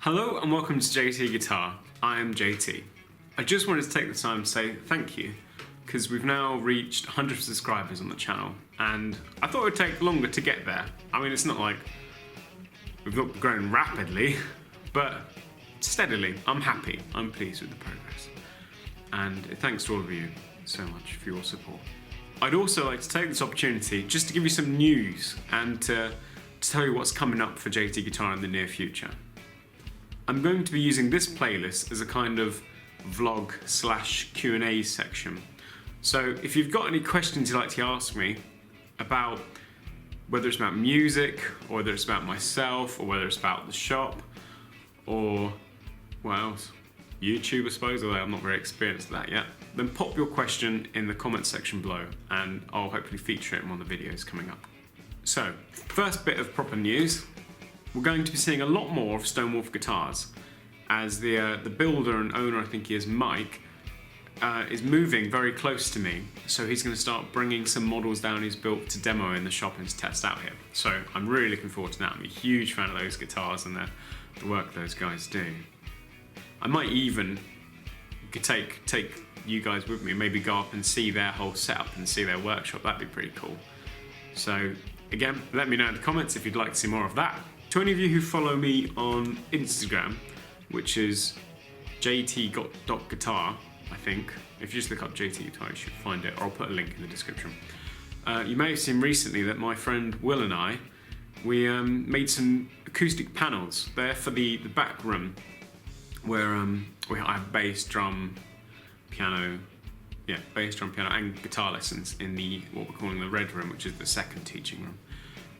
Hello and welcome to JT Guitar. I am JT. I just wanted to take the time to say thank you because we've now reached 100 subscribers on the channel and I thought it would take longer to get there. I mean, it's not like we've not grown rapidly, but steadily. I'm happy. I'm pleased with the progress. And thanks to all of you so much for your support. I'd also like to take this opportunity just to give you some news and to tell you what's coming up for JT Guitar in the near future. I'm going to be using this playlist as a kind of vlog / Q&A section. So if you've got any questions you'd like to ask me about whether it's about music, or whether it's about myself, or whether it's about the shop, or what else? YouTube, I suppose, although I'm not very experienced at that yet, then pop your question in the comment section below and I'll hopefully feature it in one of the videos coming up. So, first bit of proper news. We're going to be seeing a lot more of Stonewolf guitars as the builder and owner, I think he is, Mike, is moving very close to me. So he's going to start bringing some models down he's built to demo in the shop and to test out here. So I'm really looking forward to that. I'm a huge fan of those guitars and the work those guys do. I might even take you guys with me, maybe go up and see their whole setup and see their workshop. That'd be pretty cool. So again, let me know in the comments if you'd like to see more of that. To any of you who follow me on Instagram, which is jt.guitar, I think. If you just look up JT Guitar, you should find it, or I'll put a link in the description. You may have seen recently that my friend Will and I, we made some acoustic panels. They're for the back room, where I have bass, drum, piano, bass, drum, piano, and guitar lessons in what we're calling the red room, which is the second teaching room.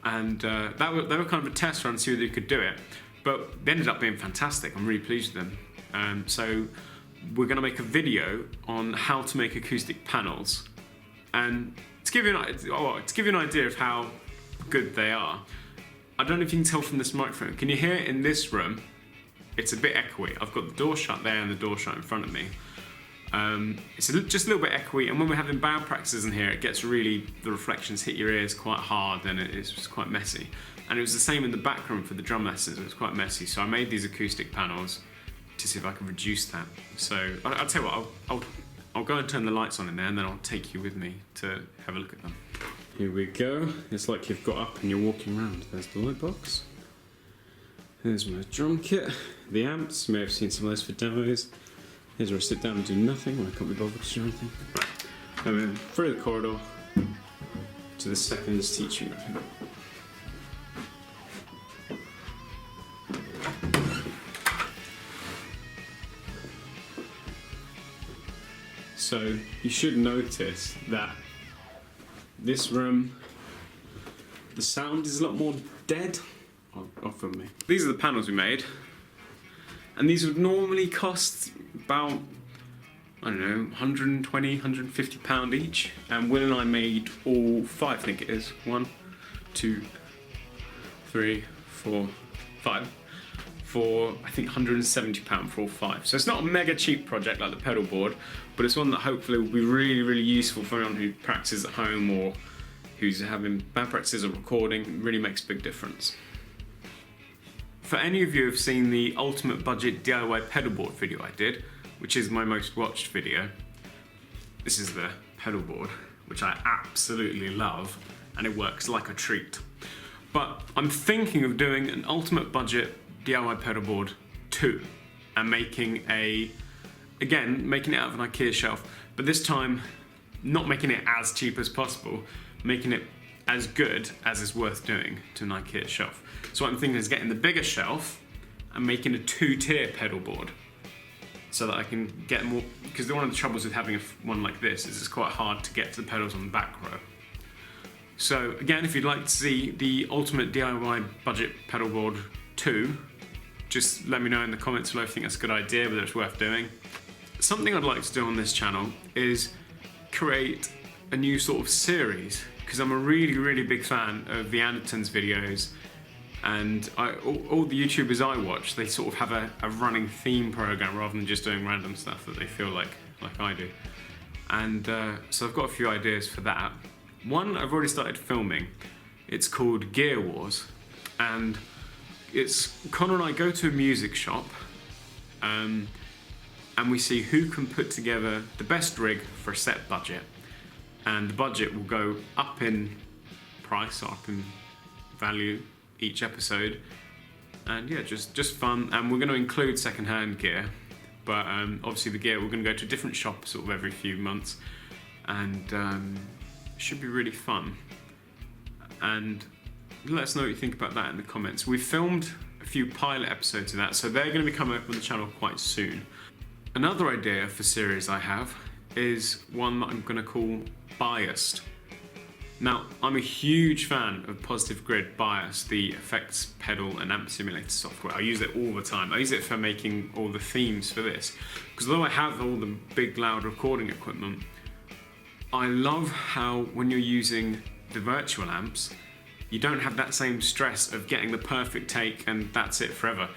And they were kind of a test run to see whether they could do it, but they ended up being fantastic. I'm really pleased with them. So we're going to make a video on how to make acoustic panels, and to give you an idea of how good they are. I don't know if you can tell from this microphone. Can you hear it in this room? It's a bit echoey. I've got the door shut there and the door shut in front of me. It's just a little bit echoey, and when we're having band practices in here, it gets really, the reflections hit your ears quite hard and it's just quite messy. And it was the same in the back room for the drum lessons, it was quite messy. So I made these acoustic panels to see if I can reduce that. So I'll tell you what, I'll go and turn the lights on in there and then I'll take you with me to have a look at them. Here we go. It's like you've got up and you're walking around. There's the light box. There's my drum kit, the amps. You may have seen some of those for demos. Here's where I sit down and do nothing when I can't be bothered to do anything. Right. And then through the corridor to the second teaching room. So you should notice that this room, the sound is a lot more dead. Off of me. These are the panels we made, and these would normally cost about, I don't know, 120, 150 £150 each, and Will and I made all 5, I think it is, 1, 2, 3, 4, 5, for I think £170 for all 5. So it's not a mega cheap project like the pedal board, but it's one that hopefully will be really, really useful for anyone who practices at home or who's having band practices or recording. It really makes a big difference. For any of you who have seen the ultimate budget DIY pedal board video I did, which is my most watched video, this is the pedal board, which I absolutely love, and it works like a treat. But I'm thinking of doing an ultimate budget DIY pedal board 2 and making it out of an IKEA shelf, but this time not making it as cheap as possible, making it as good as is worth doing to an IKEA shelf. So what I'm thinking is getting the bigger shelf and making a 2-tier pedal board so that I can get more, because one of the troubles with having one like this is it's quite hard to get to the pedals on the back row. So again, if you'd like to see the ultimate DIY budget pedal board 2, just let me know in the comments below if you think that's a good idea, whether it's worth doing. Something I'd like to do on this channel is create a new sort of series, because I'm a really, really big fan of the Andertons videos, and all the YouTubers I watch, they sort of have a running theme program rather than just doing random stuff that they feel like I do. And so I've got a few ideas for that. One I've already started filming. It's called Gear Wars, and it's Connor and I go to a music shop, and we see who can put together the best rig for a set budget, and the budget will go up in price, up in value each episode, and yeah, just fun. And we're going to include second-hand gear, but obviously the gear, we're going to go to a different shop sort of every few months, and it should be really fun. And let us know what you think about that in the comments. We've filmed a few pilot episodes of that, so they're going to be coming up on the channel quite soon. Another idea for series I have is one that I'm going to call Biased. Now, I'm a huge fan of Positive Grid Bias, the effects pedal and amp simulator software. I use it all the time. I use it for making all the themes for this, because although I have all the big loud recording equipment, I love how when you're using the virtual amps, you don't have that same stress of getting the perfect take and that's it forever.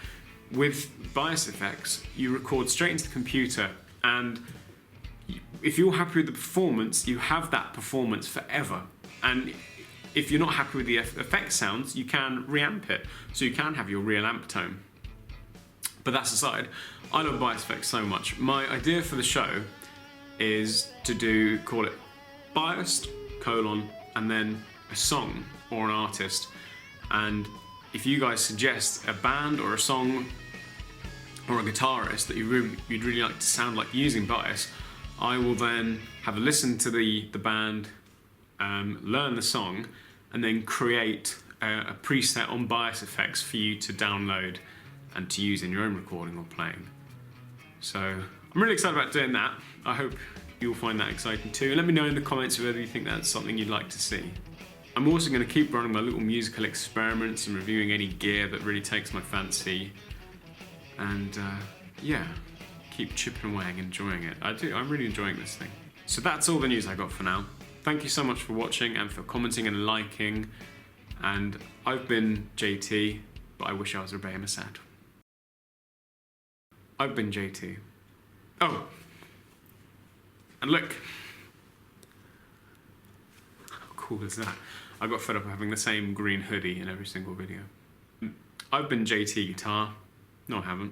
With bias effects, you record straight into the computer, and if you're happy with the performance, you have that performance forever. And if you're not happy with the effect sounds, you can reamp it, so you can have your real amp tone. But that's aside, I love bias effects so much. My idea for the show is to call it Biased, and then a song or an artist. And if you guys suggest a band or a song or a guitarist that you'd really like to sound like using bias, I will then have a listen to the band, learn the song, and then create a preset on bias effects for you to download and to use in your own recording or playing. So I'm really excited about doing that. I hope you'll find that exciting too. Let me know in the comments whether you think that's something you'd like to see. I'm also going to keep running my little musical experiments and reviewing any gear that really takes my fancy. And yeah, keep chipping away and enjoying it. I'm really enjoying this thing. So that's all the news I got for now. Thank you so much for watching and for commenting and liking. And I've been JT, but I wish I was Rebecca Masad. I've been JT. Oh, and look. How cool is that? I got fed up of having the same green hoodie in every single video. I've been JT Guitar. No, I haven't.